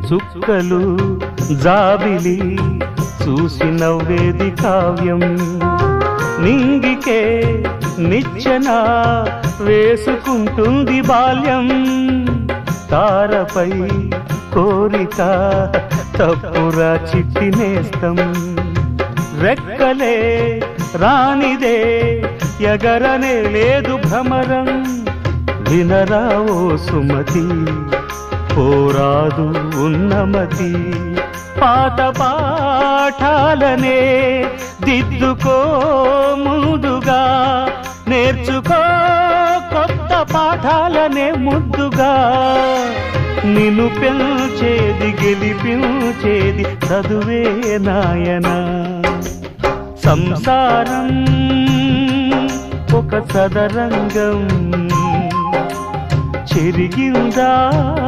చుక్కలు జాబిలి చూసి నవ్వేది కావ్యం, నింగికే నిచ్చెన వేసుకుంటుంది బాల్యం. తారపై కోరిక తప్పురా చిట్టి నేస్తం, రెక్కలే రానిదే ఎగరనే లేదు భ్రమరం. వినరా ఓ సుమతి పోరాదు ఉన్నమతి, పాత పాఠాలనే దిద్దుకో ముందుగా, నేర్చుకో కొత్త పాఠాలనే ముద్దుగా. నిన్ను పెంచేది గెలిపించేది చదువే నాయనా. సంసారం ఒక సదరంగం, చెరిగిందా